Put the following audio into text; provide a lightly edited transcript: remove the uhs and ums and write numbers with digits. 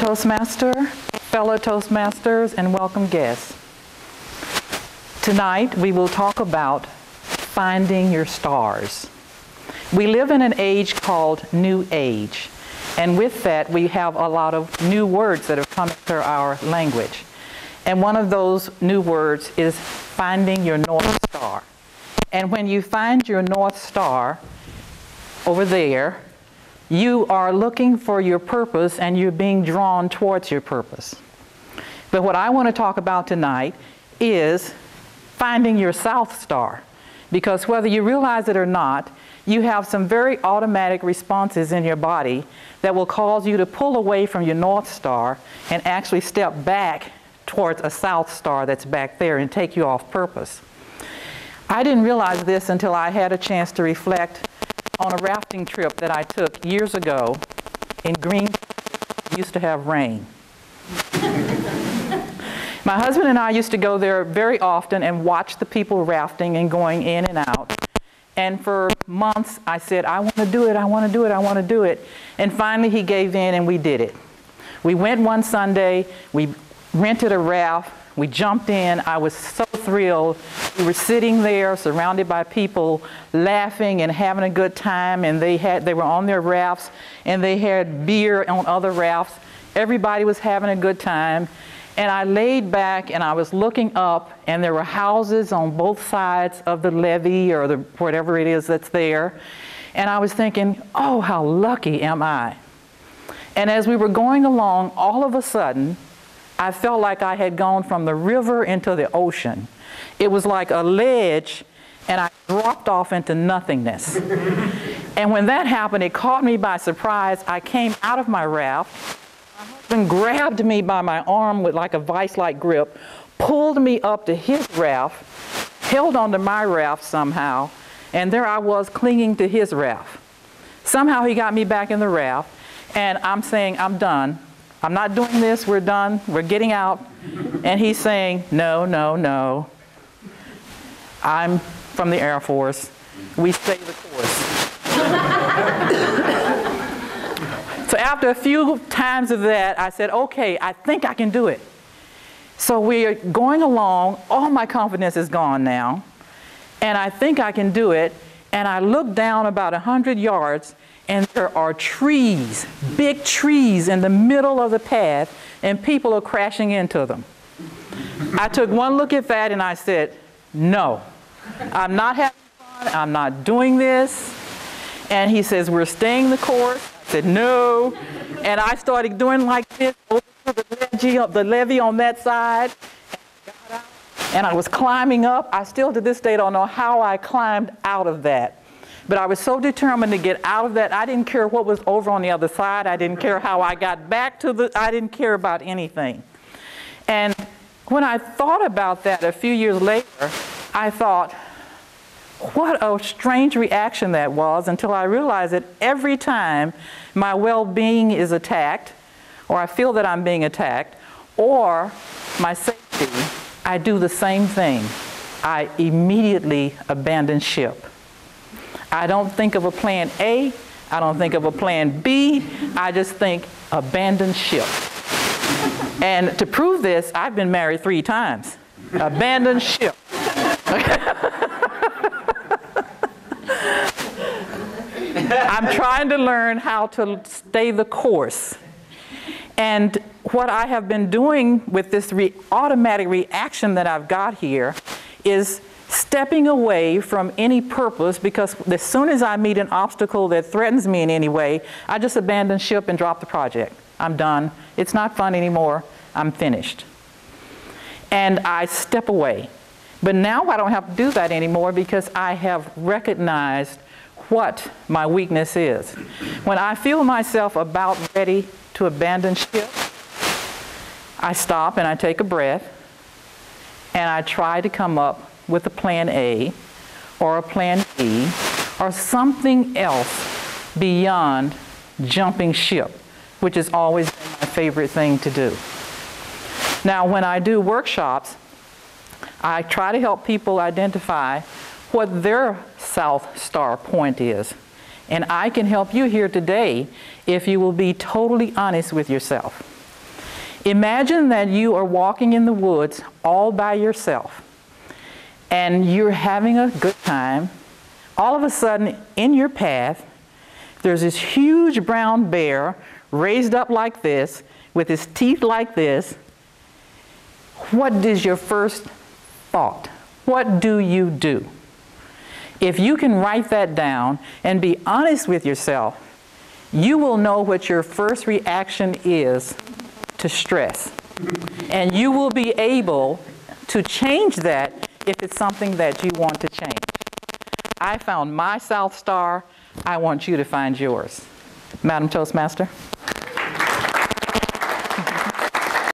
Toastmaster, fellow Toastmasters, and welcome guests. Tonight we will talk about finding your stars. We live in an age called New Age, and with that we have a lot of new words that have come into our language. And one of those new words is finding your North Star. And when you find your North Star over there, you are looking for your purpose and you're being drawn towards your purpose. But what I want to talk about tonight is finding your South Star. Because whether you realize it or not, you have some very automatic responses in your body that will cause you to pull away from your North Star and actually step back towards a South Star that's back there and take you off purpose. I didn't realize this until I had a chance to reflect on a rafting trip that I took years ago in Green. We used to have rain. My husband and I used to go there very often and watch the people rafting and going in and out. And for months I said, I want to do it, I want to do it, I want to do it. And finally he gave in and we did it. We went one Sunday, we rented a raft, we jumped in. I was so thrilled. We were sitting there surrounded by people laughing and having a good time, and they were on their rafts and they had beer on other rafts. Everybody was having a good time. And I laid back and I was looking up, and there were houses on both sides of the levee or whatever it is that's there. And I was thinking, oh, how lucky am I? And as we were going along, all of a sudden, I felt like I had gone from the river into the ocean. It was like a ledge, and I dropped off into nothingness. And when that happened, it caught me by surprise. I came out of my raft. My husband grabbed me by my arm with like a vice-like grip, pulled me up to his raft, held onto my raft somehow, and there I was clinging to his raft. Somehow he got me back in the raft, and I'm saying, I'm done. I'm not doing this, we're done, we're getting out. And he's saying, no, no, no. I'm from the Air Force. We stay the course. So after a few times of that, I said, okay, I think I can do it. So we're going along, all my confidence is gone now, and I think I can do it. And I look down about 100 yards, and there are trees, big trees in the middle of the path, and people are crashing into them. I took one look at that and I said, no, I'm not having fun, I'm not doing this. And he says, we're staying the course. I said, no. And I started doing like this over to the levee on that side. And I got out, and I was climbing up. I still to this day don't know how I climbed out of that. But I was so determined to get out of that. I didn't care what was over on the other side. I didn't care how I got back to I didn't care about anything. And when I thought about that a few years later, I thought, what a strange reaction that was, until I realized that every time my well-being is attacked, or I feel that I'm being attacked, or my safety, I do the same thing. I immediately abandon ship. I don't think of a plan A, I don't think of a plan B, I just think abandon ship. And to prove this, I've been married 3 times. Abandon ship. I'm trying to learn how to stay the course. And what I have been doing with this automatic reaction that I've got here is stepping away from any purpose, because as soon as I meet an obstacle that threatens me in any way, I just abandon ship and drop the project. I'm done. It's not fun anymore. I'm finished. And I step away. But now I don't have to do that anymore, because I have recognized what my weakness is. When I feel myself about ready to abandon ship, I stop and I take a breath, and I try to come up with a plan A or a plan B or something else beyond jumping ship, which has always been my favorite thing to do. Now, when I do workshops, I try to help people identify what their South Star point is. And I can help you here today if you will be totally honest with yourself. Imagine that you are walking in the woods all by yourself, and you're having a good time. All of a sudden, in your path, there's this huge brown bear raised up like this, with his teeth like this. What is your first thought? What do you do? If you can write that down and be honest with yourself, you will know what your first reaction is to stress. And you will be able to change that if it's something that you want to change. I found my South Star. I want you to find yours. Madam Toastmaster.